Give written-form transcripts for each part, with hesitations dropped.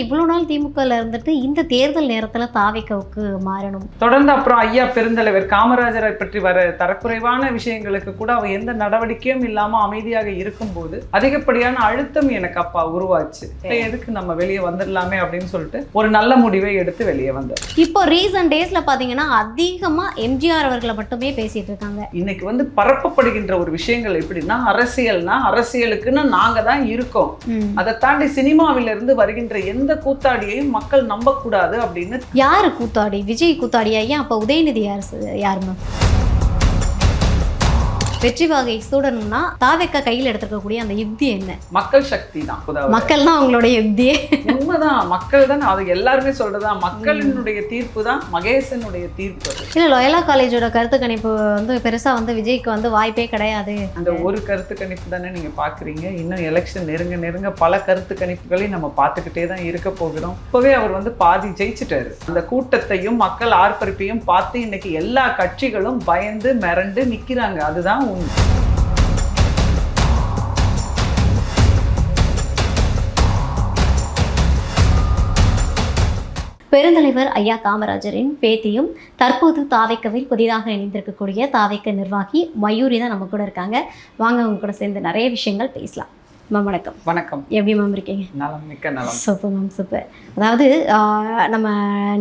இவ்வளோ நாள் திமுகவில் இருந்துட்டு இந்த தேர்தல் நேரத்தில் தாவேக்காவுக்கு மாறணும்? தொடர்ந்து அப்புறம் ஐயா பெருந்தலைவர் காமராஜரை பற்றி வர தரக்குறைவான விஷயங்களுக்கு கூட அவ எந்த நடவடிக்கையும் இல்லாம அமைதியாக இருக்கும்போது அதிகப்படியான அழுத்தம் எனக்கு அப்பா உருவாச்சு. எதுக்கு நம்ம வெளியே வந்துடலாமே அப்படின்னு சொல்லிட்டு ஒரு நல்ல முடிவை எடுத்து வெளியே வந்தோம். இப்போ ரீசன்ட் டேஸ்ல பாத்தீங்கன்னா அதிகமா எம்ஜிஆர் அவர்களை மட்டுமே பேசிட்டு இருக்காங்க. இன்னைக்கு வந்து பரப்பப்படுகின்ற ஒரு விஷயங்கள் எப்படின்னா, அரசியலுக்குன்னு நாங்க தான் இருக்கோம், அதை தாண்டி சினிமாவிலிருந்து வருகின்ற எந்த கூத்தாடியையும் மக்கள் நம்ப கூடாது அப்படின்னு. யாரு கூத்தாடி? விஜய் கூத்தாடியா? ஏன் அப்ப உதயநிதி யாருமா? வெற்றி வாகை சூடணும்னா தாவேக்கா கையில் எடுத்துக்கக்கூடிய அந்த யுக்தி என்ன? மக்கள் சக்தி தான். மக்கள் தான் அவங்களுடைய யுக்தியே. உண்மைதான், மக்கள் தான். அது எல்லாருமே சொல்றதுதான். மக்களினுடைய தீர்ப்பு தான் மகேசனுடைய தீர்ப்பு. இல்ல, லோயலா காலேஜோட கருத்து கணிப்பு வந்து பெருசா வந்து விஜய்க்கு வந்து வாய்ப்பே கிடையாது. அந்த ஒரு கருத்து கணிப்பு தானே நீங்க பாக்குறீங்க. இன்னும் எலெக்ஷன் நெருங்க பல கருத்து கணிப்புகளையும் நம்ம பார்த்துக்கிட்டே தான் இருக்க போகிறோம். இப்பவே அவர் வந்து பாதி ஜெயிச்சிட்டாரு. அந்த கூட்டத்தையும் மக்கள் ஆர்ப்பரிப்பையும் பார்த்து இன்னைக்கு எல்லா கட்சிகளும் பயந்து மிரண்டு நிக்கிறாங்க. அதுதான் பெருந்தலைவர் ஐயா காமராஜரின் பேத்தியும் தற்போது தாவேக்காவில் புதிதாக இணைந்திருக்கக்கூடிய தாவேக்கா நிர்வாகி மயூரி தான் நம்ம கூட இருக்காங்க. வாங்க அவங்க கூட சேர்ந்து நிறைய விஷயங்கள் பேசலாம். மேம் வணக்கம். வணக்கம். எப்படி மேம் இருக்கீங்க? நலம், மிக்க நலம். Super ma'am, super. அதாவது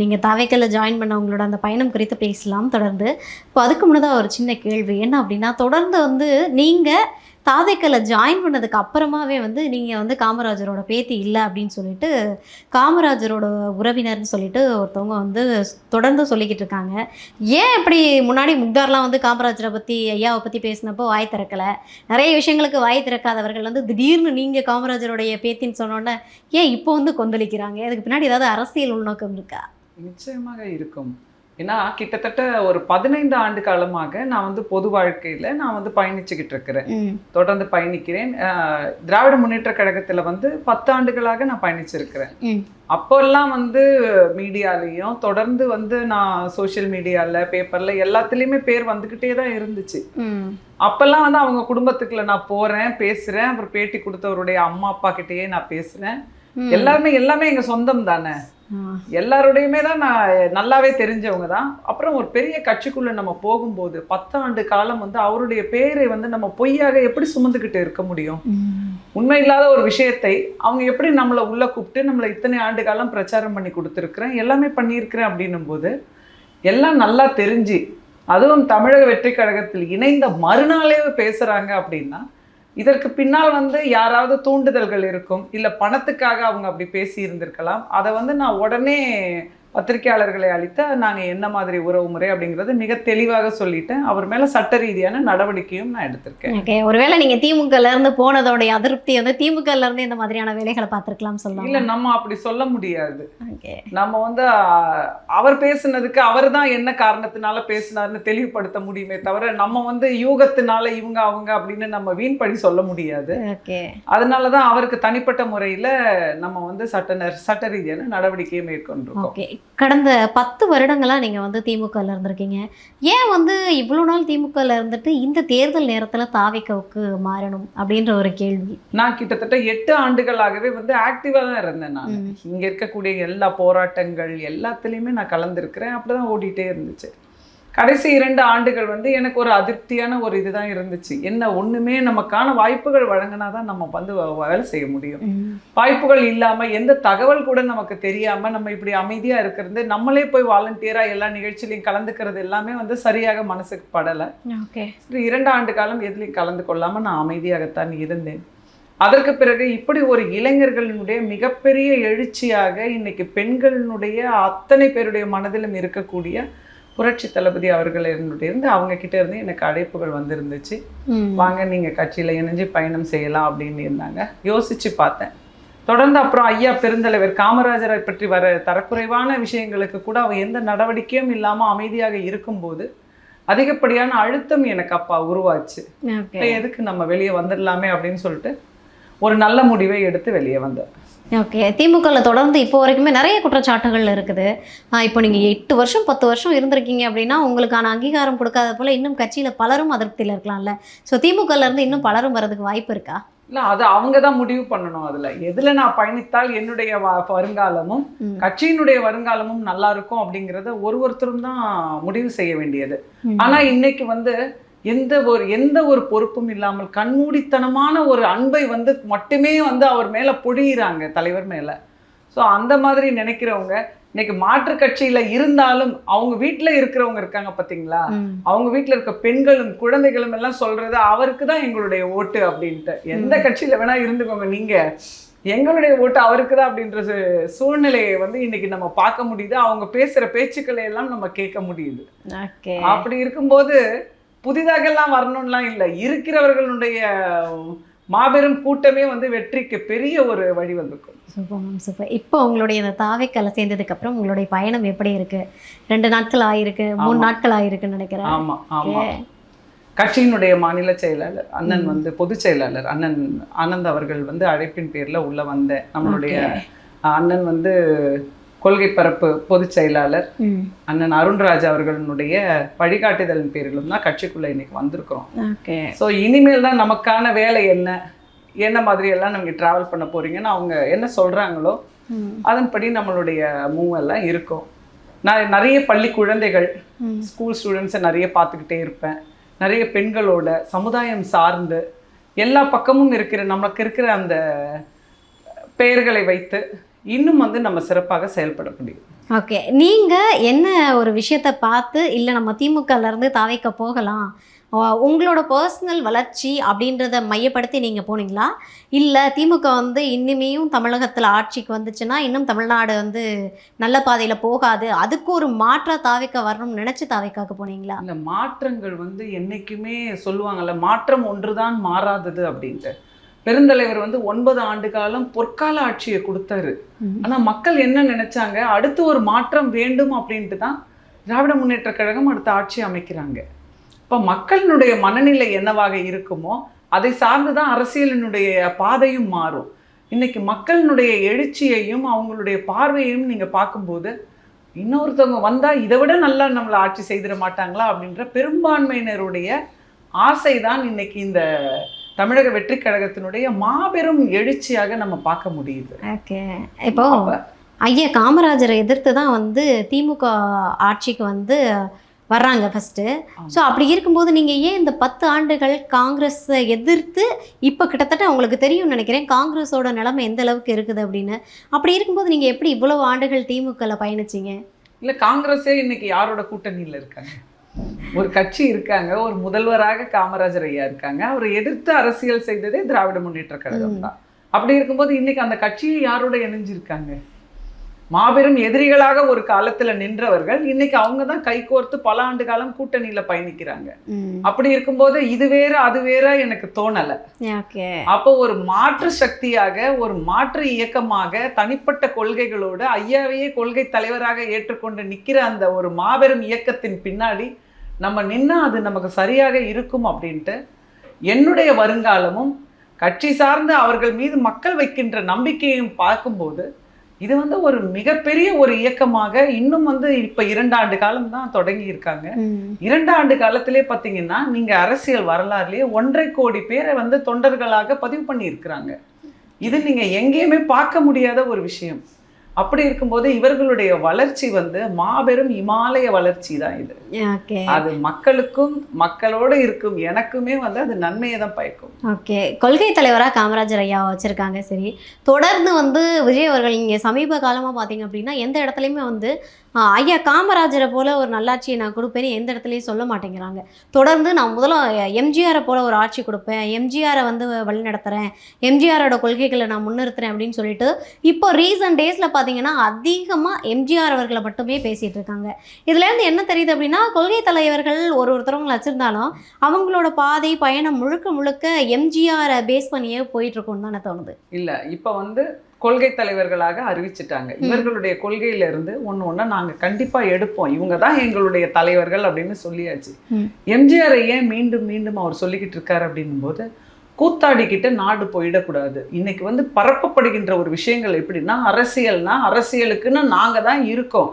நீங்கள் தாவேக்காவில் ஜாயின் பண்ண உங்களோட அந்த பயணம் குறித்து பேசலாம் தொடர்ந்து. இப்போ அதுக்கு முன்னதாக ஒரு சின்ன கேள்வி என்ன அப்படின்னா, தொடர்ந்து வந்து நீங்கள் தாவேக்காவில் ஜாயின் பண்ணதுக்கு அப்புறமாவே வந்து நீங்கள் வந்து காமராஜரோட பேத்தி இல்லை அப்படின்னு சொல்லிட்டு காமராஜரோட உறவினர்னு சொல்லிட்டு ஒருத்தவங்க வந்து தொடர்ந்து சொல்லிக்கிட்டு இருக்காங்க. ஏன் இப்படி முன்னாடி முக்தார்லாம் வந்து காமராஜரை பற்றி ஐயாவை பற்றி பேசினப்போ வாய் திறக்கலை, நிறைய விஷயங்களுக்கு வாய் திறக்காதவர்கள் வந்து திடீர்னு நீங்கள் காமராஜருடைய பேத்தின்னு சொன்னோன்னே ஏன் இப்போ வந்து கொந்தளிக்கிறாங்க? அதுக்கு பின்னாடி ஏதாவது அரசியல் உள்நோக்கம் இருக்கா? நிச்சயமாக இருக்கும். ஏன்னா கிட்டத்தட்ட ஒரு 15 ஆண்டு காலமாக நான் வந்து பொது வாழ்க்கையில நான் வந்து பயணிச்சுக்கிட்டு இருக்கிறேன், தொடர்ந்து பயணிக்கிறேன். திராவிட முன்னேற்ற கழகத்துல வந்து 10 ஆண்டுகளாக நான் பயணிச்சிருக்கிறேன். அப்போல்லாம் வந்து மீடியாலையும் தொடர்ந்து வந்து நான் சோசியல் மீடியால பேப்பர்ல எல்லாத்துலேயுமே பேர் வந்துக்கிட்டே தான் இருந்துச்சு. அப்பெல்லாம் வந்து அவங்க குடும்பத்துக்குள்ள நான் போறேன், பேசுறேன், அப்புறம் பேட்டி கொடுத்தவருடைய அம்மா அப்பா கிட்டேயே நான் பேசுறேன். எல்லாமே எங்க சொந்தம் தானே, எல்லாரோடையுமே தான் நான் நல்லாவே தெரிஞ்சவங்க தான். அப்புறம் ஒரு பெரிய கட்சிக்குள்ள நம்ம போகும்போது 10 ஆண்டு காலம் வந்து அவருடைய பேரை வந்து நம்ம பொய்யாக எப்படி சுமந்துக்கிட்டு இருக்க முடியும்? உண்மை இல்லாத ஒரு விஷயத்தை அவங்க எப்படி நம்மளை உள்ள கூப்பிட்டு நம்மளை இத்தனை ஆண்டு காலம் பிரச்சாரம் பண்ணி கொடுத்துருக்குறேன், எல்லாமே பண்ணியிருக்கிறேன் அப்படின்னும் போது எல்லாம் நல்லா தெரிஞ்சு, அதுவும் தமிழக வெற்றி கழகத்தில் இணைந்த மறுநாளே பேசுறாங்க அப்படின்னா இதற்கு பின்னால் வந்து யாராவது தூண்டுதல்கள் இருக்கும், இல்லை பணத்துக்காக அவங்க அப்படி பேசி இருந்திருக்கலாம். அதை வந்து நான் உடனே பத்திரிகையாளர்களை அளித்த நாங்கள் என்ன மாதிரி உறவு முறை அப்படிங்கிறது மிக தெளிவாக சொல்லிட்டேன். அவர் மேலே சட்ட ரீதியான நடவடிக்கையும் நான் எடுத்திருக்கேன். ஓகே, ஒருவேளை நீங்கள் திமுகலேருந்து போனதோடைய அதிருப்தி வந்து திமுகலேருந்து இந்த மாதிரியான வேலைகளை பார்த்துருக்கலாம் சொல்லலாம்? இல்லை, நம்ம அப்படி சொல்ல முடியாது. நம்ம வந்து அவர் பேசுனதுக்கு அவர் தான் என்ன காரணத்தினால பேசினார்னு தெளிவுபடுத்த முடியுமே தவிர நம்ம வந்து யூகத்தினால இவங்க அவங்க அப்படின்னு நம்ம வீண்படி சொல்ல முடியாது. அதனால தான் அவருக்கு தனிப்பட்ட முறையில் நம்ம வந்து சட்ட ரீதியான நடவடிக்கையை மேற்கொண்டிருக்கோம். கடந்த 10 வருடங்களாக நீங்கள் வந்து திமுகவில் இருந்திருக்கீங்க. ஏன் வந்து இவ்வளோ நாள் திமுகவில் இருந்துட்டு இந்த தேர்தல் நேரத்தில் தாவேக்காவுக்கு மாறணும் அப்படின்ற ஒரு கேள்வி. நான் கிட்டத்தட்ட 8 ஆண்டுகளாகவே வந்து ஆக்டிவாக தான் இருந்தேன். நான் இங்கே இருக்கக்கூடிய எல்லா போராட்டங்கள் எல்லாத்துலேயுமே நான் கலந்துருக்கிறேன். அப்படி தான் ஓடிட்டே இருந்துச்சு. கடைசி 2 ஆண்டுகள் வந்து எனக்கு ஒரு அதிருப்தியான ஒரு இதுதான் இருந்துச்சு. என்ன, ஒன்றுமே நமக்கான வாய்ப்புகள் வழங்கினா தான் நம்ம வந்து வேலை செய்ய முடியும். வாய்ப்புகள் இல்லாமல் எந்த தகவல் கூட நமக்கு தெரியாமல் நம்ம இப்படி அமைதியாக இருக்கிறது, நம்மளே போய் வாலண்டியராக எல்லா நிகழ்ச்சியிலையும் கலந்துக்கிறது எல்லாமே வந்து சரியாக மனசுக்கு படலை. 2 ஆண்டு காலம் எதுலையும் கலந்து கொள்ளாமல் நான் அமைதியாகத்தான் இருந்தேன். அதற்கு பிறகு இப்படி ஒரு இளைஞர்களினுடைய மிகப்பெரிய எழுச்சியாக இன்னைக்கு பெண்களினுடைய அத்தனை பேருடைய மனதிலும் இருக்கக்கூடிய புரட்சி தளபதி அவர்கள் இருந்து அவங்க கிட்ட இருந்து எனக்கு அழைப்புகள் வந்திருந்துச்சு. வாங்க நீங்க கட்சியில இணைஞ்சு பயணம் செய்யலாம் அப்படின்னு இருந்தாங்க. யோசிச்சு பார்த்தேன். தொடர்ந்து அப்புறம் ஐயா பெருந்தலைவர் காமராஜரை பற்றி வர தரக்குறைவான விஷயங்களுக்கு கூட அவ எந்த நடவடிக்கையும் இல்லாம அமைதியாக இருக்கும்போது அதிகப்படியான அழுத்தம் எனக்கு அப்பா உருவாச்சு. எதுக்கு நம்ம வெளியே வந்துடலாமே அப்படின்னு சொல்லிட்டு ஒரு நல்ல முடிவை எடுத்து வெளியே வந்தேன். ஓகே, திமுகவில் தொடர்ந்து இப்போ வரைக்குமே நிறைய குற்றச்சாட்டுகள் இருக்குது. இப்போ நீங்கள் 8 வருஷம் 10 வருஷம் இருந்திருக்கீங்க அப்படின்னா உங்களுக்கான அங்கீகாரம் கொடுக்காத போல் இன்னும் கட்சியில் பலரும் அதிருப்தியில் இருக்கலாம்ல. ஸோ திமுகலேருந்து இன்னும் பலரும் வரதுக்கு வாய்ப்பு இருக்கா? இல்ல அது அவங்க தான் முடிவு பண்ணணும். அதுல எதுல நான் பயணித்தால் என்னுடைய வருங்காலமும் கட்சியினுடைய வருங்காலமும் நல்லா இருக்கும் அப்படிங்கறத ஒருத்தரும் தான் முடிவு செய்ய வேண்டியது. ஆனா இன்னைக்கு வந்து எந்த ஒரு பொறுப்பும் இல்லாமல் கண்மூடித்தனமான ஒரு அன்பை வந்து மட்டுமே வந்து அவர் மேல பொழியிறாங்க, தலைவர் மேல. ஸோ அந்த மாதிரி நினைக்கிறவங்க இன்னைக்கு மாற்று கட்சியில இருந்தாலும் அவங்க வீட்டுல இருக்கிறவங்க இருக்காங்க பாத்தீங்களா, அவங்க வீட்டுல இருக்க பெண்களும் குழந்தைகளும் எல்லாம் சொல்றது அவருக்கு தான் எங்களுடைய ஓட்டு அப்படின்ட்டு. எந்த கட்சியில வேணா இருந்துக்கோங்க, நீங்க எங்களுடைய ஓட்டு அவருக்கு தான் அப்படின்ற சூழ்நிலையை வந்து இன்னைக்கு நம்ம பார்க்க முடியுது. அவங்க பேசுற பேச்சுக்களை எல்லாம் நம்ம கேட்க முடியுது. அப்படி இருக்கும்போது புதிதாக எல்லாம் வரணும்லாம் இல்லை, இருக்கிறவர்களுடைய மாபெரும் கூட்டமே வந்து வெற்றிக்கு பெரிய ஒரு வழிவகுக்கும். Super ma'am, super. இப்போ உங்களுடைய இந்த தாவேக்கால சேர்ந்ததுக்கு அப்புறம் உங்களுடைய பயணம் எப்படி இருக்கு? 2 நாட்கள் ஆயிருக்கு, 3 நாட்கள் ஆயிருக்குன்னு நினைக்கிறேன். ஆமா ஆமா. கட்சியினுடைய மாநில செயலாளர் அண்ணன் வந்து பொதுச் செயலாளர் அண்ணன் ஆனந்த் அவர்கள் வந்து அழைப்பின் பேர்ல உள்ள வந்தேன். நம்மளுடைய அண்ணன் வந்து கொள்கை பரப்பு பொதுச் செயலாளர் அண்ணன் அருண்ராஜ் அவர்களுடைய வழிகாட்டுதலின் பேரிலும் தான் கட்சிக்குள்ள இன்னைக்கு வந்திருக்கிறோம். ஸோ இனிமேல் தான் நமக்கான வேலை என்ன மாதிரி எல்லாம் நீங்க டிராவல் பண்ண போறீங்கன்னு அவங்க என்ன சொல்றாங்களோ அதன்படி நம்மளுடைய மூவ் எல்லாம் இருக்கும். நான் நிறைய பள்ளி குழந்தைகள் ஸ்கூல் ஸ்டூடெண்ட்ஸை நிறைய பார்த்துக்கிட்டே இருப்பேன். நிறைய பெண்களோட சமுதாயம் சார்ந்து எல்லா பக்கமும் நமக்கு இருக்கிற அந்த பெயர்களை வைத்து இன்னும் வந்து நம்ம சிறப்பாக செயல்பட முடியும். ஓகே, நீங்கள் என்ன ஒரு விஷயத்தை பார்த்து இல்லை நம்ம திமுகலேருந்து தாவேக்க போகலாம், உங்களோட பர்சனல் வளர்ச்சி அப்படின்றத மையப்படுத்தி நீங்கள் போனீங்களா, இல்லை திமுக வந்து இனிமேயும் தமிழகத்தில் ஆட்சிக்கு வந்துச்சுன்னா இன்னும் தமிழ்நாடு வந்து நல்ல பாதையில் போகாது, அதுக்கு ஒரு மாற்றா தாவேக்க வரணும்னு நினச்சி தாவேக்காக்கு போனீங்களா? இந்த மாற்றங்கள் வந்து என்றைக்குமே சொல்லுவாங்கல்ல, மாற்றம் ஒன்றுதான் மாறாதது அப்படின்ட்டு. பெருந்தலைவர் வந்து 9 ஆண்டு காலம் பொற்கால ஆட்சியை கொடுத்தாரு. ஆனா மக்கள் என்ன நினைச்சாங்க, அடுத்து ஒரு மாற்றம் வேண்டும் அப்படின்ட்டு தான் திராவிட முன்னேற்ற கழகம் அடுத்த ஆட்சி அமைக்கிறாங்க. இப்போ மக்களினுடைய மனநிலை என்னவாக இருக்குமோ அதை சார்ந்துதான் அரசியலினுடைய பாதையும் மாறும். இன்னைக்கு மக்களினுடைய எழுச்சியையும் அவங்களுடைய பார்வையையும் நீங்க பார்க்கும்போது இன்னொருத்தவங்க வந்தா இதை விட நல்லா நம்மளை ஆட்சி செய்திட மாட்டாங்களா அப்படின்ற பெரும்பான்மையினருடைய ஆசைதான் இன்னைக்கு இந்த தமிழக வெற்றி கழகத்தினுடைய மாபெரும் எழுச்சியாக நம்ம பார்க்க முடியுது. ஓகே, இப்போ ஐயா காமராஜரை எதிர்த்து தான் வந்து திமுக ஆட்சிக்கு வந்து வர்றாங்க ஃபஸ்ட்டு. ஸோ அப்படி இருக்கும்போது நீங்கள் ஏன் இந்த 10 ஆண்டுகள் காங்கிரஸை எதிர்த்து, இப்போ கிட்டத்தட்ட உங்களுக்கு தெரியும்னு நினைக்கிறேன் காங்கிரஸோட நிலைமை எந்த அளவுக்கு இருக்குது அப்படின்னு, அப்படி இருக்கும்போது நீங்கள் எப்படி இவ்வளவு ஆண்டுகள் திமுகவில் பயணிச்சிங்க? இல்லை, காங்கிரஸே இன்னைக்கு யாரோட கூட்டணியில் இருக்காங்க? ஒரு கட்சி இருக்காங்க, ஒரு முதல்வராக காமராஜர் ஐயா இருக்காங்க. அவரை எதிர்த்து அரசியல் செய்ததே திராவிட முன்னேற்ற கழகம் தான். அப்படி இருக்கும்போது இன்னைக்கு அந்த கட்சியை யாரோட இணைஞ்சிருக்காங்க? மாபெரும் எதிரிகளாக ஒரு காலத்துல நின்றவர்கள் இன்னைக்கு அவங்க தான் கைகோர்த்து பல ஆண்டு காலம் கூட்டணியில பயணிக்கிறாங்க. அப்படி இருக்கும்போது இது வேற அது வேற எனக்கு தோணல. அப்போ ஒரு மாற்று சக்தியாக, ஒரு மாற்று இயக்கமாக, தனிப்பட்ட கொள்கைகளோடு ஐயாவையே கொள்கை தலைவராக ஏற்றுக்கொண்டு நிக்கிற அந்த ஒரு மாபெரும் இயக்கத்தின் பின்னாடி நம்ம நின்னா அது நமக்கு சரியாக இருக்கும் அப்படின்ட்டு என்னுடைய வருங்காலமும் கட்சி சார்ந்து அவர்கள் மீது மக்கள் வைக்கின்ற நம்பிக்கையும் பார்க்கும்போது இது வந்து ஒரு மிகப்பெரிய ஒரு இயக்கமாக இன்னும் வந்து இப்ப 2 ஆண்டு காலம் தான் தொடங்கி இருக்காங்க. 2 ஆண்டு காலத்திலே பாத்தீங்கன்னா நீங்க அரசியல் வரலாறுலயே 1.5 கோடி பேரை வந்து தொண்டர்களாக பதிவு பண்ணி இருக்கிறாங்க. இது நீங்க எங்கேயுமே பார்க்க முடியாத ஒரு விஷயம். அப்படி இருக்கும்போது இவர்களுடைய வளர்ச்சி வந்து மாபெரும் இமாலய வளர்ச்சி தான் இது. அது மக்களுக்கும் மக்களோடு இருக்கும் எனக்குமே வந்து அது நன்மையை தான் பயக்கும். ஓகே, கொள்கை தலைவராக காமராஜர் ஐயா வச்சிருக்காங்க. சரி, தொடர்ந்து வந்து விஜய் அவர்கள் இங்கே சமீப காலமாக பார்த்தீங்க அப்படின்னா எந்த இடத்துலையுமே வந்து ஐயா காமராஜரை போல ஒரு நல்லாட்சியை நான் கொடுப்பேன்னு எந்த இடத்துலையும் சொல்ல மாட்டேங்கிறாங்க. தொடர்ந்து நான் முதல்ல எம்ஜிஆரை போல ஒரு ஆட்சி கொடுப்பேன், எம்ஜிஆரை வந்து வழி நடத்துகிறேன், எம்ஜிஆரோட கொள்கைகளை நான் முன்னிறுத்துறேன் அப்படின்னு சொல்லிட்டு இப்போ ரீசன்ட் டேஸில் பார்த்தீங்கன்னா அதிகமாக எம்ஜிஆர் அவர்களை மட்டுமே பேசிகிட்டு இருக்காங்க. இதுலேருந்து என்ன தெரியுது அப்படின்னா கொள்கை தலைவர்கள் ஒருத்தரவங்களை வச்சுருந்தாலும் அவங்களோட பாதை பயணம் முழுக்க முழுக்க எம்ஜிஆரை பேஸ் பண்ணியே போயிட்டுருக்கோன்னு தானே தோணுது. இல்லை, இப்போ வந்து கொள்கை தலைவர்களாக அறிவிச்சிட்டாங்க. இவர்களுடைய கொள்கையில இருந்து ஒண்ணு நாங்க கண்டிப்பா எடுப்போம், இவங்க தான் எங்களுடைய தலைவர்கள் அப்படின்னு சொல்லியாச்சு. எம்ஜிஆர் ஏன் மீண்டும் மீண்டும் அவர் சொல்லிக்கிட்டு இருக்காரு அப்படின்னும் போது கூத்தாடிக்கிட்ட நாடு போயிடக்கூடாது. இன்னைக்கு வந்து பரப்பப்படுகின்ற ஒரு விஷயங்கள் எப்படின்னா அரசியலுக்குன்னு நாங்க தான் இருக்கோம்,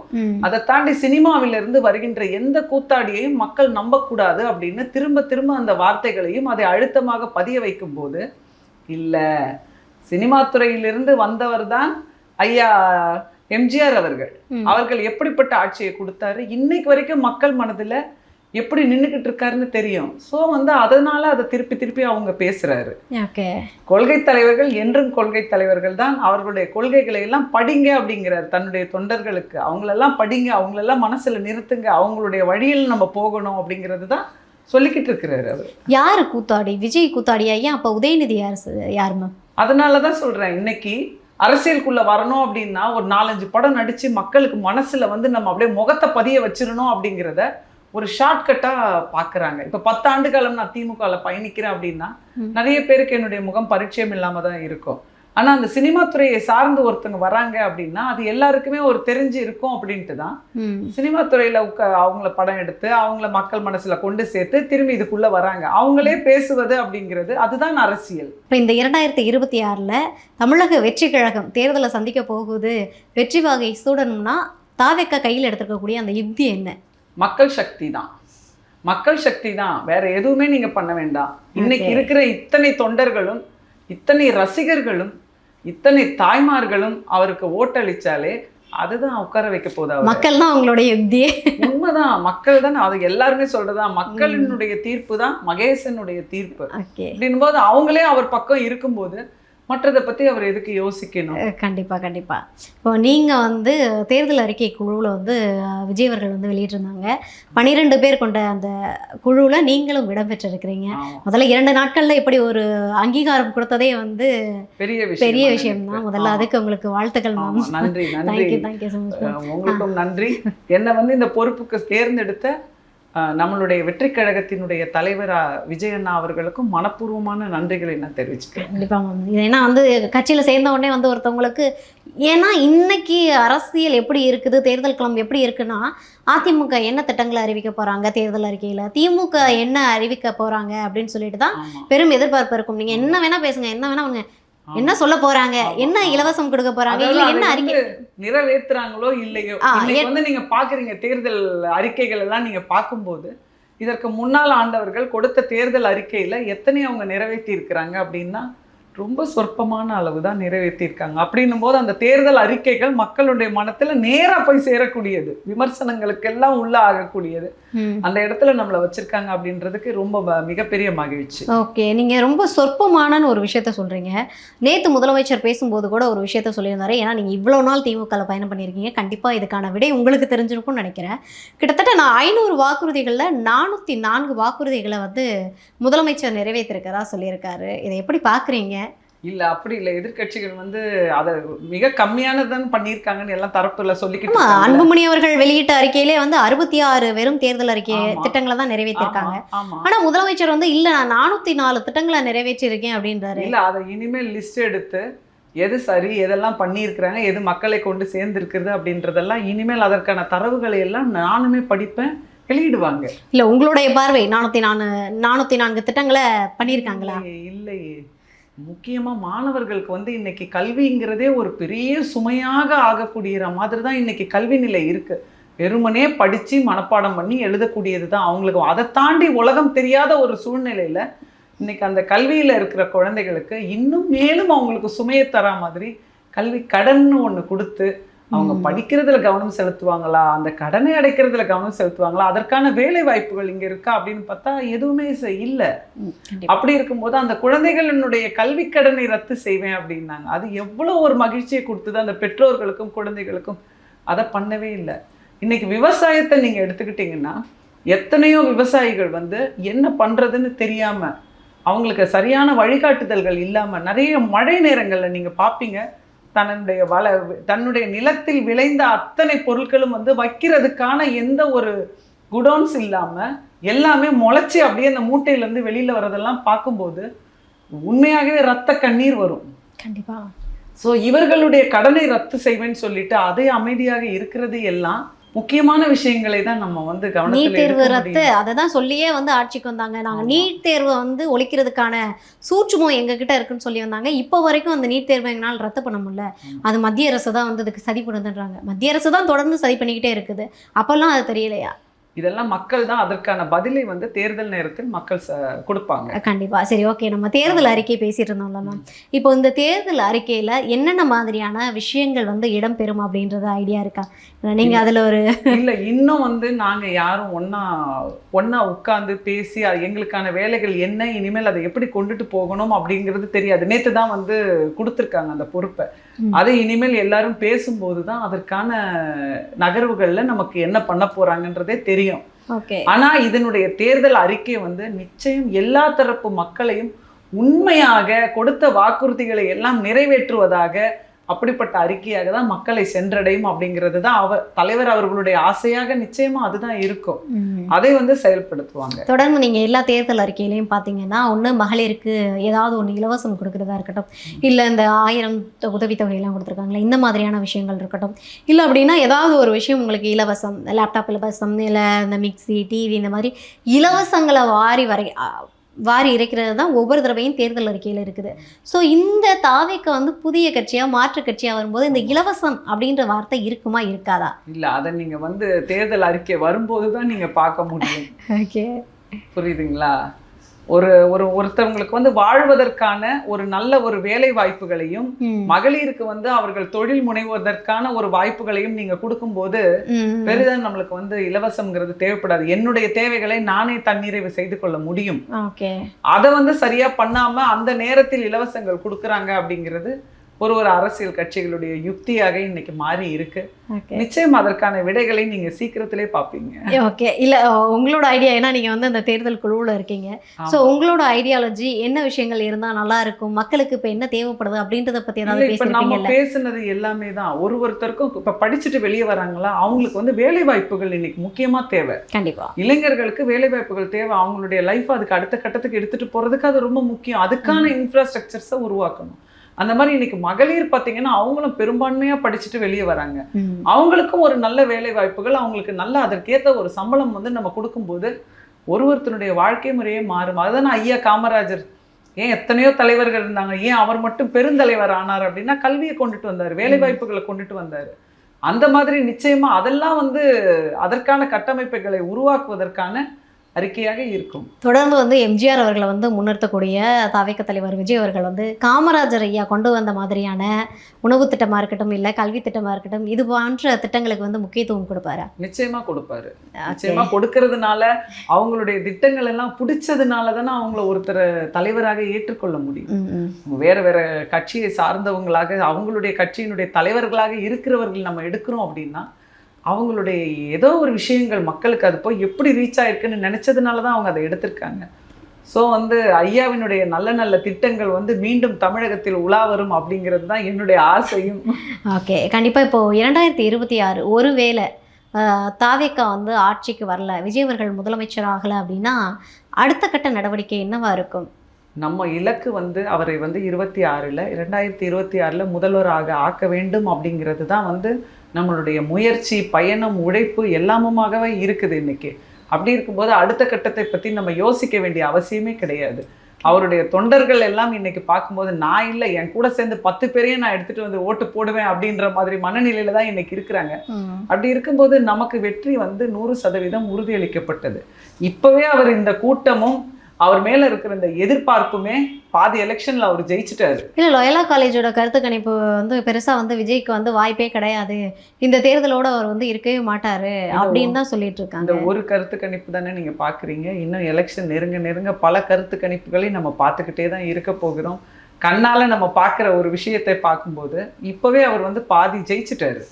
அதை தாண்டி சினிமாவிலிருந்து வருகின்ற எந்த கூத்தாடியையும் மக்கள் நம்பக்கூடாது அப்படின்னு திரும்ப திரும்ப அந்த வார்த்தைகளையும் அதை அழுத்தமாக பதிய வைக்கும் போது இல்லை, சினிமா துறையிலிருந்து வந்தவர் தான் ஐயா எம்ஜிஆர் அவர்கள். அவர்கள் எப்படிப்பட்ட ஆட்சியை கொடுத்தாரு, இன்னைக்கு வரைக்கும் மக்கள் மனதில் எப்படி நின்றுக்கிட்டு இருக்காருன்னு தெரியும். ஸோ வந்து அதனால அதை திருப்பி திருப்பி அவங்க பேசுறாரு. கொள்கை தலைவர்கள் என்றும் கொள்கை தலைவர்கள் தான். அவர்களுடைய கொள்கைகளை எல்லாம் படிங்க அப்படிங்கிறார் தன்னுடைய தொண்டர்களுக்கு. அவங்களெல்லாம் படிங்க, அவங்களெல்லாம் மனசுல நிறுத்துங்க, அவங்களுடைய வழியில் நம்ம போகணும் அப்படிங்கிறது தான் சொல்லிக்கிட்டு இருக்கிறாரு அவர். யாரு கூத்தாடி? விஜய் கூத்தாடியா? ஏன் அப்ப உதயநிதி யாருமா? அதனால தான் சொல்றேன், இன்னைக்கு அரசியலுக்குள்ள வரணும் அப்படின்னா ஒரு 4-5 படம் நடிச்சு மக்களுக்கு மனசுல வந்து நம்ம அப்படியே முகத்தை பதிய வச்சிடணும் அப்படிங்கிறத ஒரு ஷார்ட்கட்டா பாக்குறாங்க. இப்ப 10 ஆண்டு காலம் நான் திமுகல பயணிக்கிறேன் அப்படின்னா நிறைய பேருக்கு என்னுடைய முகம் பரிச்சயம் இல்லாம தான் இருக்கும். ஆனா அந்த சினிமா துறையை சார்ந்து ஒருத்தவங்க வராங்க அப்படின்னா அது எல்லாருக்குமே ஒரு தெரிஞ்சு இருக்கும் அப்படின்ட்டு தான் சினிமா துறையில அவங்கள படம் எடுத்து அவங்கள மக்கள் மனசுல கொண்டு சேர்த்து திரும்பி இதுக்குள்ள வராங்க. அவங்களே பேசுவது அப்படிங்கிறது அதுதான் அரசியல். இப்போ இந்த 2026ல் தமிழக வெற்றி கழகம் தேர்தலை சந்திக்க போகுது, வெற்றி வாகை சூடணும்னா தாவேக்கா கையில் எடுத்துக்கக்கூடிய அந்த யுக்தி என்ன? மக்கள் சக்தி தான். மக்கள் சக்தி தான், வேற எதுவுமே நீங்க பண்ண வேண்டாம். இன்னைக்கு இருக்கிற இத்தனை தொண்டர்களும், இத்தனை ரசிகர்களும், இத்தனை தாய்மார்களும் அவருக்கு ஓட்டளிச்சாலே அதுதான் உட்கார வைக்க போதா. மக்கள் தான் அவங்களுடைய யுக்தியே. உண்மைதான், மக்கள் தான். அது எல்லாருமே சொல்றதா, மக்களினுடைய தீர்ப்பு தான் மகேசனுடைய தீர்ப்பு. அப்படின் போது அவங்களே அவர் பக்கம் இருக்கும்போது மற்றதை பற்றி அவர் எதுக்கு யோசிக்கணும்? கண்டிப்பாக கண்டிப்பாக. இப்போ நீங்கள் வந்து தேர்தல் அறிக்கை குழுவில் வந்து விஜய் அவர்கள் வந்து வெளியிட்டிருந்தாங்க. 12 பேர் கொண்ட அந்த குழுவில் நீங்களும் இடம்பெற்றிருக்கிறீங்க. முதல்ல 2 நாட்களில் இப்படி ஒரு அங்கீகாரம் கொடுத்ததே வந்து பெரிய விஷயம் தான். முதல்ல அதுக்கு உங்களுக்கு வாழ்த்துக்கள் மேம். நன்றி நன்றி. Thank you so much. உங்களுக்கும் நன்றி. என்னை வந்து இந்த பொறுப்புக்கு தேர்ந்தெடுத்த நம்மளுடைய வெற்றி கழகத்தினுடைய தலைவர் விஜய் அண்ணா அவர்களுக்கும் மனப்பூர்வமான நன்றிகளை நான் தெரிவிச்சுக்கிறேன். கண்டிப்பாக மேம். இது ஏன்னா வந்து கட்சியில் சேர்ந்த உடனே வந்து ஒருத்தவங்களுக்கு, ஏன்னா இன்னைக்கு அரசியல் எப்படி இருக்குது, தேர்தல் களம் எப்படி இருக்குன்னா, அதிமுக என்ன திட்டங்களை அறிவிக்க போகிறாங்க தேர்தல் அறிக்கையில், திமுக என்ன அறிவிக்க போகிறாங்க அப்படின்னு சொல்லிட்டு தான் பெரும் எதிர்பார்ப்பு இருக்கும். நீங்கள் என்ன வேணால் பேசுங்க, என்ன வேணால் அவங்க என்ன சொல்ல போறாங்க, என்ன இலவசம் கொடுக்க போறாங்க, இல்ல என்ன அறிக்கை நிறைவேற்றுறாங்களோ இல்லையோ. வந்து நீங்க பாக்குறீங்க தேர்தல் அறிக்கைகள் எல்லாம் நீங்க பார்க்கும்போது இதற்கு முன்னால் ஆண்டவர்கள் கொடுத்த தேர்தல் அறிக்கையில எத்தனை அவங்க நிறைவேற்றி இருக்கிறாங்க அப்படின்னா ரொம்ப சொற்பமான அளவு தான் நிறைவேற்றியிருக்காங்க. அப்படின்னும் போது அந்த தேர்தல் அறிக்கைகள் மக்களுடைய மனத்துல நேரா போய் சேரக்கூடியது, விமர்சனங்களுக்கெல்லாம் உள்ள ஆகக்கூடியது. அந்த இடத்துல நம்மளை வச்சிருக்காங்க அப்படின்றதுக்கு ரொம்ப மிகப்பெரிய மகிழ்ச்சி. ஓகே, நீங்க ரொம்ப சொற்பமான ஒரு விஷயத்த சொல்றீங்க. நேத்து முதலமைச்சர் பேசும்போது கூட ஒரு விஷயத்த சொல்லியிருந்தாரு. ஏன்னா நீங்க இவ்வளவு நாள் திமுக பயணம் பண்ணியிருக்கீங்க, கண்டிப்பா இதுக்கான விடை உங்களுக்கு தெரிஞ்சிருக்கும்னு நினைக்கிறேன். கிட்டத்தட்ட நான் 500 வாக்குறுதிகள்ல 404 வாக்குறுதிகளை வந்து முதலமைச்சர் நிறைவேற்றிருக்கிறதா சொல்லியிருக்காரு. இதை எப்படி பாக்குறீங்க? இல்ல அப்படி இல்ல, எதிர்கட்சிகள் வந்து அதை மிக கம்மியானதான் பண்ணியிருக்காங்கன்னு எல்லாம் தரப்புல சொல்லிக்கிட்டு. அன்புமணி அவர்கள் வெளியிட்ட அறிக்கையிலே வந்து 66 வெறும் தேர்தல் அறிக்கை திட்டங்களை தான் நிறைவேற்றிருக்காங்க. ஆனா முதலமைச்சர் வந்து இல்ல நான் 404 திட்டங்களை நிறைவேற்றிருக்கேன் அப்படின்றாரு. இல்ல அதை இனிமேல் லிஸ்ட் எடுத்து எது சரி, எதெல்லாம் பண்ணியிருக்கிறாங்க, எது மக்களை கொண்டு சேர்ந்திருக்கிறது அப்படின்றதெல்லாம் இனிமேல் அதற்கான தரவுகளை எல்லாம் நானுமே படிப்பேன், வெளியிடுவாங்க. இல்ல உங்களுடைய பார்வை 404 திட்டங்களை பண்ணியிருக்காங்களா? இல்லையே. முக்கியமா மாணவர்களுக்கு வந்து இன்னைக்கு கல்விங்கிறதே ஒரு பெரிய சுமையாக ஆகக்கூடிய மாதிரி தான் இன்னைக்கு கல்வி நிலை இருக்கு. வெறுமனே படிச்சு மனப்பாடம் பண்ணி எழுதக்கூடியது தான் அவங்களுக்கு. அதை தாண்டி உலகம் தெரியாத ஒரு சூழ்நிலையில இன்னைக்கு அந்த கல்வியில இருக்கிற குழந்தைகளுக்கு இன்னும் மேலும் அவங்களுக்கு சுமையை தரா மாதிரி கல்வி கடன் ஒண்ணு கொடுத்து அவங்க படிக்கிறதுல கவனம் செலுத்துவாங்களா, அந்த கடனை அடைக்கிறதுல கவனம் செலுத்துவாங்களா, அதற்கான வேலை வாய்ப்புகள் இங்க இருக்கா அப்படின்னு பார்த்தா எதுவுமே இல்லை. அப்படி இருக்கும்போது அந்த குழந்தைகளினுடைய கல்வி கடனை ரத்து செய்வேன் அப்படின்னாங்க. அது எவ்வளவு ஒரு மகிழ்ச்சியை கொடுத்தது அந்த பெற்றோர்களுக்கும் குழந்தைகளுக்கும். அதை பண்ணவே இல்லை. இன்னைக்கு விவசாயத்தை நீங்க எடுத்துக்கிட்டீங்கன்னா எத்தனையோ விவசாயிகள் வந்து என்ன பண்றதுன்னு தெரியாம, அவங்களுக்கு சரியான வழிகாட்டுதல்கள் இல்லாம, நிறைய மழை நேரங்கள்ல நீங்க பார்ப்பீங்க தன்னுடைய நிலத்தில் விளைந்த அத்தனை பொருட்களும் வந்து வைக்கிறதுக்கான எந்த ஒரு குடோன்ஸ் இல்லாம எல்லாமே முளைச்சி அப்படியே அந்த மூட்டையில இருந்து வெளியில வரதெல்லாம் பார்க்கும்போது உண்மையாகவே ரத்த கண்ணீர் வரும். கண்டிப்பா. ஸோ இவர்களுடைய கடனை ரத்து செய்வேன்னு சொல்லிட்டு அதே அமைதியாக இருக்கிறது எல்லாம் முக்கியமான விஷயங்களை தான் நம்ம வந்து கவனத்தில். நீட் தேர்வு ரத்து அதை தான் சொல்லியே வந்து ஆட்சிக்கு வந்தாங்க. நாங்கள் நீட் தேர்வை வந்து ஒழிக்கிறதுக்கான சூட்சுமம் எங்ககிட்ட இருக்குன்னு சொல்லி வந்தாங்க. இப்போ வரைக்கும் அந்த நீட் தேர்வை எங்களால் ரத்து பண்ண முடியல. அது மத்திய அரசு தான் வந்து அதுக்கு சதி பண்ணுதுன்றாங்க. மத்திய அரசு தான் தொடர்ந்து சதி பண்ணிக்கிட்டே இருக்குது. அப்போல்லாம் அது தெரியலையா? இதெல்லாம் மக்கள் தான் அதற்கான பதிலை வந்து தேர்தல் நேரத்தில் மக்கள் கொடுப்பாங்க. கண்டிப்பா. சரி, ஓகே. நம்ம தேர்தல் அறிக்கை பேசிட்டு இருந்தோம்ல மேம். இப்போ இந்த தேர்தல் அறிக்கையில என்னென்ன மாதிரியான விஷயங்கள் வந்து இடம்பெறும் அப்படின்றது ஐடியா இருக்கா? நீங்க அதுல ஒரு இல்ல, இன்னும் வந்து நாங்க யாரும் ஒன்னா உட்கார்ந்து பேசி எங்களுக்கான வேலைகள் என்ன, இனிமேல் அதை எப்படி கொண்டுட்டு போகணும் அப்படிங்கிறது தெரியாது. நேத்து தான் வந்து கொடுத்துருக்காங்க அந்த பொறுப்பை. அது இனிமேல் எல்லாரும் பேசும்போது தான் அதற்கான நகர்வுகள்ல நமக்கு என்ன பண்ண போறாங்கன்றதே தெரியும். ஆனா இதனுடைய தேர்தல் அறிக்கை வந்து நிச்சயம் எல்லா தரப்பு மக்களையும் உண்மையாக கொடுத்த வாக்குறுதிகளை எல்லாம் நிறைவேற்றுவதாக, அப்படிப்பட்ட அறிக்கையாக தான் மக்களை சென்றடையும் அப்படிங்கிறது தான் தலைவர் அவர்களுடைய ஆசையாக நிச்சயமா அதுதான் இருக்கும். அதை வந்து செயல்படுத்துவாங்க. தொடர்ந்து நீங்க எல்லா தேர்தல் அறிக்கையிலையும் பாத்தீங்கன்னா, ஒண்ணு மகளிருக்கு ஏதாவது ஒண்ணு இலவசம் கொடுக்கறதா இருக்கட்டும், இல்ல இந்த 1000 உதவித்தொகை எல்லாம் கொடுத்துருக்காங்களே, இந்த மாதிரியான விஷயங்கள் இருக்கட்டும், இல்ல அப்படின்னா ஏதாவது ஒரு விஷயம் உங்களுக்கு இலவசம், லேப்டாப் இலவசம், இல்ல இந்த மிக்சி, டிவி, இந்த மாதிரி இலவசங்களை வாரி இறைக்கிறது தான் ஒவ்வொரு தடவையும் தேர்தல் அறிக்கையில் இருக்குது. ஸோ இந்த தாவேக்கு வந்து புதிய கட்சியாக மாற்று கட்சியாக வரும்போது இந்த இலவசம் அப்படின்ற வார்த்தை இருக்குமா இருக்காதா? இல்லை, அதை நீங்கள் வந்து தேர்தல் அறிக்கை வரும்போது தான் நீங்கள் பார்க்க முடியும். ஓகே, புரியுதுங்களா? ஒருத்தவங்களுக்கு வந்து வாழ்வதற்கான ஒரு நல்ல ஒரு வேலை வாய்ப்புகளையும், மகளிருக்கு வந்து அவர்கள் தொழில் முனைவதற்கான ஒரு வாய்ப்புகளையும் நீங்க கொடுக்கும்போது பெரிதான் நம்மளுக்கு வந்து இலவசம்ங்கிறது தேவைப்படாது. என்னுடைய தேவைகளை நானே தன்னிறைவு செய்து கொள்ள முடியும். அதை வந்து சரியா பண்ணாம அந்த நேரத்தில் இலவசங்கள் கொடுக்குறாங்க அப்படிங்கிறது ஒரு அரசியல் கட்சிகளுடைய யுக்தியாக இன்னைக்கு மாறி இருக்கு. நிச்சயம் அதற்கான விடைகளை நீங்க சீக்கிரத்திலே பாப்பீங்க. ஓகே, இல்ல உங்களோட ஐடியா, ஏன்னா நீங்க வந்து அந்த தேர்தல் குழுவுல இருக்கீங்க. சோ உங்களோட ஐடியாலஜி என்ன விஷயங்கள் இருந்தா நல்லா இருக்கும், மக்களுக்கு இப்ப என்ன தேவைப்படுது அப்படின்றத பத்தி ஏதாவது பேசுறீங்க? நம்ம பேசுனது எல்லாமே தான். ஒருத்தருக்கும் இப்ப படிச்சுட்டு வெளியே வராங்களா, அவங்களுக்கு வந்து வேலை வாய்ப்புகள் இன்னைக்கு முக்கியமா தேவை. கண்டிப்பா இளைஞர்களுக்கு வேலை வாய்ப்புகள் தேவை. அவங்களுடைய லைஃப் அதுக்கு அடுத்த கட்டத்துக்கு எடுத்துட்டு போறதுக்கு அது ரொம்ப முக்கியம். அதுக்கான இன்ஃப்ராஸ்ட்ரக்சர்ஸை உருவாக்கணும். அந்த மாதிரி இன்னைக்கு மகளிர் பார்த்தீங்கன்னா அவங்களும் பெரும்பான்மையா படிச்சுட்டு வெளியே வராங்க. அவங்களுக்கும் ஒரு நல்ல வேலை வாய்ப்புகள், அவங்களுக்கு நல்ல அதற்கேற்ற ஒரு சம்பளம் வந்து நம்ம கொடுக்கும்போது ஒருத்தனுடைய வாழ்க்கை முறையே மாறும். அதுதான் ஐயா காமராஜர், ஏன் எத்தனையோ தலைவர்கள் இருந்தாங்க, ஏன் அவர் மட்டும் பெருந்தலைவர் ஆனார் அப்படின்னா கல்வியை கொண்டுட்டு வந்தார், வேலை வாய்ப்புகளை கொண்டுட்டு வந்தார். அந்த மாதிரி நிச்சயமா அதெல்லாம் வந்து அதற்கான கட்டமைப்புகளை உருவாக்குவதற்கான அறிக்கையாக இருக்கும். தொடர்ந்து வந்து எம்ஜிஆர் அவர்களை வந்து முன்னிறுத்தக்கூடிய தவைக்க தலைவர் விஜய் அவர்கள் வந்து காமராஜர் ஐயா கொண்டு வந்த மாதிரியான உணவு திட்டமாக இருக்கட்டும், இல்லை கல்வி திட்டமாக இருக்கட்டும், இது போன்ற திட்டங்களுக்கு வந்து முக்கியத்துவம் கொடுப்பாரு. நிச்சயமா கொடுப்பாரு. நிச்சயமா கொடுக்கறதுனால அவங்களுடைய திட்டங்கள் எல்லாம் பிடிச்சதுனால தானே அவங்கள ஒருத்தர் தலைவராக ஏற்றுக்கொள்ள முடியும். வேற வேற கட்சியை சார்ந்தவங்களாக அவங்களுடைய கட்சியினுடைய தலைவர்களாக இருக்கிறவர்கள் நம்ம எடுக்கிறோம் அப்படின்னா அவங்களுடைய ஏதோ ஒரு விஷயங்கள் மக்களுக்கு அது போய் எப்படி ரீச் ஆயிருக்குன்னு நினைச்சதுனால தான் அவங்க அதை எடுத்திருக்காங்க. ஸோ வந்து ஐயாவினுடைய நல்ல நல்ல திட்டங்கள் வந்து மீண்டும் தமிழகத்தில் உலா வரும் அப்படிங்கிறது தான் என்னுடைய ஆசையும். ஓகே, கண்டிப்பாக. இப்போது 2026 ஒருவேளை தாவேக்கா வந்து ஆட்சிக்கு வரல, விஜய் அவர்கள் முதலமைச்சர் ஆகலை அப்படின்னா அடுத்த கட்ட நடவடிக்கை என்னவா இருக்கும்? நம்ம இலக்கு வந்து அவரை வந்து 2026 முதல்வராக ஆக்க வேண்டும் அப்படிங்கிறது தான் வந்து நம்மளுடைய முயற்சி, பயணம், உழைப்பு எல்லாமுமாகவே இருக்குது இன்னைக்கு. அப்படி இருக்கும்போது அடுத்த கட்டத்தை பற்றி நம்ம யோசிக்க வேண்டிய அவசியமே கிடையாது. அவருடைய தொண்டர்கள் எல்லாம் இன்னைக்கு பார்க்கும்போது நான் இல்லை, என் கூட சேர்ந்து 10 பேரையும் நான் எடுத்துட்டு வந்து ஓட்டு போடுவேன் அப்படின்ற மாதிரி மனநிலையில தான் இன்னைக்கு இருக்கிறாங்க. அப்படி இருக்கும்போது நமக்கு வெற்றி வந்து 100% உறுதியளிக்கப்பட்டது. இப்பவே அவர் இந்த கூட்டமும் அவர் மேல இருக்கிற இந்த எதிர்பார்ப்புமே பாதி எலெக்ஷன்ல அவர் ஜெயிச்சிட்டாரு. இல்ல, லோயலா காலேஜோட கருத்து கணிப்பு வந்து பெருசா வந்து விஜய்க்கு வந்து வாய்ப்பே கிடையாது, இந்த தேர்தலோட அவர் வந்து இருக்கவே மாட்டாரு அப்படின்னு தான் சொல்லிட்டு இருக்காங்க. இந்த ஒரு கருத்து கணிப்பு தானே நீங்க பாக்குறீங்க. இன்னும் எலெக்ஷன் நெருங்க பல கருத்து கணிப்புகளை நம்ம பார்த்துக்கிட்டே தான் இருக்க போகிறோம். கண்ணால நம்ம பார்க்குற ஒரு விஷயத்தை பார்க்கும்போது இப்பவே அவர் வந்து பாதி ஜெயிச்சிட்டாரு.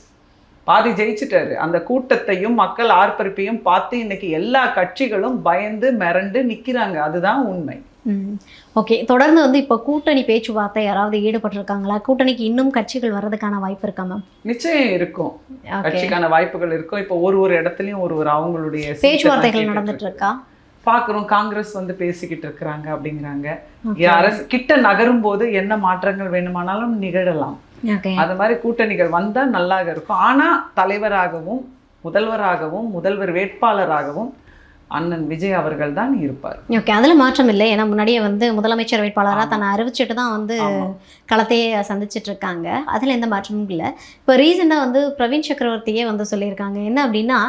அந்த கூட்டத்தையும் மக்கள் ஆர்ப்பரிப்பையும் பார்த்து இன்னைக்கு எல்லா கட்சிகளும் பயந்து மிரண்டு நிற்கிறாங்க. அதுதான் உண்மை. ஓகே, தொடர்ந்து வந்து இப்போ கூட்டணி பேச்சுவார்த்தை யாராவது ஈடுபட்டிருக்காங்களா? கூட்டணிக்கு இன்னும் கட்சிகள் வர்றதுக்கான வாய்ப்பு இருக்கா மேம்? நிச்சயம் இருக்கும், கட்சிக்கான வாய்ப்புகள் இருக்கும். இப்போ ஒரு இடத்துலையும் அவங்களுடைய பேச்சுவார்த்தைகள் நடந்துட்டு இருக்கா பார்க்குறோம். காங்கிரஸ் வந்து பேசிக்கிட்டு இருக்கிறாங்க அப்படிங்கிறாங்க. அரசு கிட்ட நகரும் போது என்ன மாற்றங்கள் வேணுமானாலும் நிகழலாம். அது மாதிரி கூட்டணிகள் வந்தா நல்லாக இருக்கும். ஆனா தலைவராகவும் முதல்வர் வேட்பாளராகவும் அண்ணன் விஜய் அவர்கள் தான் இருப்பார். ஓகே, அதில் மாற்றம் இல்லை. ஏன்னா முன்னாடியே வந்து முதலமைச்சர் வேட்பாளராக தன்னை அறிவிச்சிட்டு தான் வந்து களத்தையே சந்திச்சிட்டு இருக்காங்க. அதில் எந்த மாற்றமும் இல்லை. இப்போ ரீசெண்டாக வந்து பிரவீன் சக்கரவர்த்தியே வந்து சொல்லியிருக்காங்க என்ன அப்படின்னா,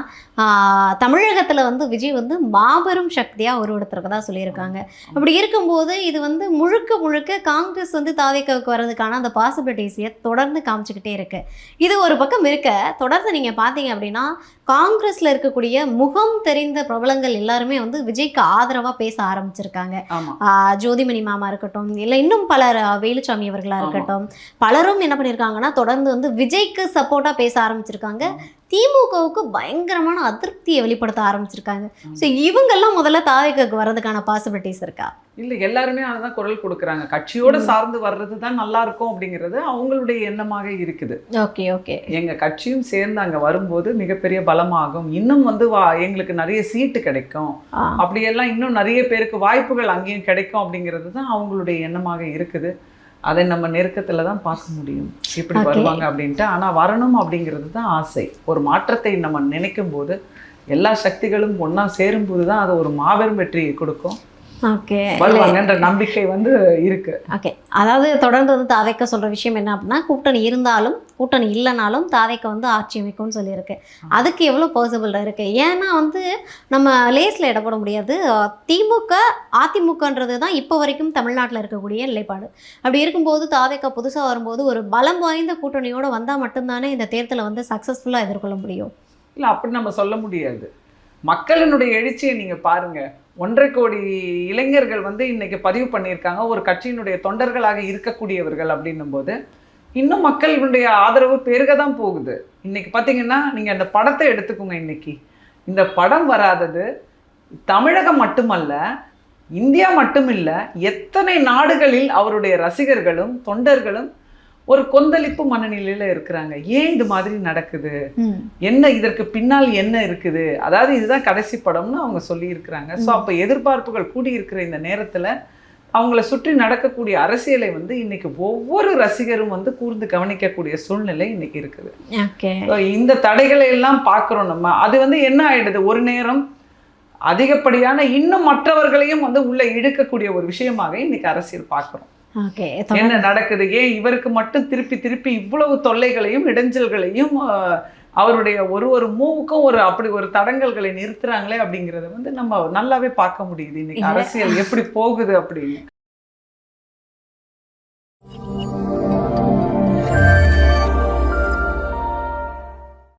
தமிழகத்தில் வந்து விஜய் வந்து மாபெரும் சக்தியாக உருவெடுத்திருக்கதா சொல்லியிருக்காங்க. அப்படி இருக்கும்போது இது வந்து முழுக்க முழுக்க காங்கிரஸ் வந்து தாவேக்காவுக்கு வர்றதுக்கான அந்த பாசிபிலிட்டிஸையை தொடர்ந்து காமிச்சிக்கிட்டே இருக்கு. இது ஒரு பக்கம் இருக்க, தொடர்ந்து நீங்கள் பார்த்தீங்க அப்படின்னா காங்கிரஸில் இருக்கக்கூடிய முகம் தெரிந்த பிரபலங்கள் எல்லாருமே வந்து விஜய்க்கு ஆதரவாக பேச ஆரம்பிச்சிருக்காங்க. ஜோதிமணி மாமா இருக்கட்டும், இல்லை இன்னும் பலர், வேலுச்சாமி அவர்களாக இருக்கட்டும், பலரும் என்ன பண்ணியிருக்காங்கன்னா தொடர்ந்து வந்து விஜய்க்கு சப்போர்ட்டாக பேச ஆரம்பிச்சிருக்காங்க. திமுகவுக்கு பயங்கரமான அதிருப்தியை வெளிப்படுத்த ஆரம்பிச்சிருக்காங்க. ஸோ இவங்கெல்லாம் முதல்ல தாவேக்காவுக்கு வர்றதுக்கான பாசிபிலிட்டிஸ் இருக்கா? இல்லை, எல்லாருமே அதுதான் குரல் கொடுக்குறாங்க. கட்சியோட சார்ந்து வர்றது தான் நல்லா இருக்கும் அப்படிங்கிறது அவங்களுடைய எண்ணமாக இருக்குது. ஓகே ஓகே, எங்க கட்சியும் சேர்ந்து அங்க வரும்போது மிகப்பெரிய பலமாகும், இன்னும் வந்து எங்களுக்கு நிறைய சீட்டு கிடைக்கும், அப்படியெல்லாம் இன்னும் நிறைய பேருக்கு வாய்ப்புகள் அங்கேயும் கிடைக்கும் அப்படிங்கிறது தான் அவங்களுடைய எண்ணமாக இருக்குது. அதை நம்ம நெருக்கத்துல தான் பார்க்க முடியும் இப்படி வருவாங்க அப்படின்ட்டு. ஆனா வரணும் அப்படிங்கிறது தான் ஆசை. ஒரு மாற்றத்தை நம்ம நினைக்கும் போது எல்லா சக்திகளும் ஒன்னா சேரும்போது தான் அது ஒரு மாபெரும் வெற்றியை கொடுக்கும். ஓகே, வருவாங்கன்ற நம்பிக்கை வந்து இருக்கு. ஓகே, அதாவது தொடர்ந்து வந்து தாவேக்கா சொல்ற விஷயம் என்ன அப்படின்னா, கூட்டணி இருந்தாலும் கூட்டணி இல்லைனாலும் தாவேக்கா வந்து ஆட்சி அமைக்கும்னு சொல்லியிருக்கு. அதுக்கு எவ்வளோ பாசிபிள் இருக்கு? ஏன்னா வந்து நம்ம லேஸில் இடப்பட முடியாது. திமுக அதிமுகன்றது தான் இப்போ வரைக்கும் தமிழ்நாட்டில் இருக்கக்கூடிய நிலைப்பாடு. அப்படி இருக்கும்போது தாவேக்கா புதுசாக வரும்போது ஒரு பலம் வாய்ந்த கூட்டணியோடு வந்தால் மட்டும்தானே இந்த தேர்தலை வந்து சக்ஸஸ்ஃபுல்லாக எதிர்கொள்ள முடியும். இல்லை, அப்படி நம்ம சொல்ல முடியாது. மக்களினுடைய எழுச்சியை நீங்கள் பாருங்க. 1.5 கோடி இளைஞர்கள் வந்து இன்னைக்கு பதிவு பண்ணியிருக்காங்க ஒரு கட்சியினுடைய தொண்டர்களாக இருக்கக்கூடியவர்கள் அப்படின்னும் போது இன்னும் மக்களுடைய ஆதரவு பெருக தான் போகுது. இன்னைக்கு பார்த்தீங்கன்னா நீங்கள் அந்த படத்தை எடுத்துக்கோங்க. இன்னைக்கு இந்த படம் வராதது தமிழகம் மட்டுமல்ல, இந்தியா மட்டும் இல்லை, எத்தனை நாடுகளில் அவருடைய ரசிகர்களும் தொண்டர்களும் ஒரு கொந்தளிப்பு மனநிலையில இருக்கிறாங்க. ஏன் இது மாதிரி நடக்குது, என்ன இதற்கு பின்னால் என்ன இருக்குது, அதாவது இதுதான் கடைசி படம்னு அவங்க சொல்லி இருக்கிறாங்க. ஸோ அப்போ எதிர்பார்ப்புகள் கூடி இருக்கிற இந்த நேரத்துல அவங்கள சுற்றி நடக்கக்கூடிய அரசியலை வந்து இன்னைக்கு ஒவ்வொரு ரசிகரும் வந்து கூர்ந்து கவனிக்கக்கூடிய சூழ்நிலை இன்னைக்கு இருக்குது. இந்த தடைகளை எல்லாம் பார்க்குறோம் நம்ம. அது வந்து என்ன ஆயிடுது, ஒரு நேரம் அதிகப்படியான இன்னும் மற்றவர்களையும் வந்து உள்ள இழுக்கக்கூடிய ஒரு விஷயமாக இன்னைக்கு அரசியல் பார்க்குறோம். என்ன நடக்குது, ஏன் இவருக்கு மட்டும் திருப்பி திருப்பி இவ்வளவு தொல்லைகளையும் இடைஞ்சல்களையும் அவருடைய ஒரு மூவுக்கும் அப்படி ஒரு தடங்கல்களை நிறுத்துறாங்களே அப்படிங்கறத வந்து நம்ம நல்லாவே பார்க்க முடியுது இன்னைக்கு அரசியல் எப்படி போகுது அப்படின்னு.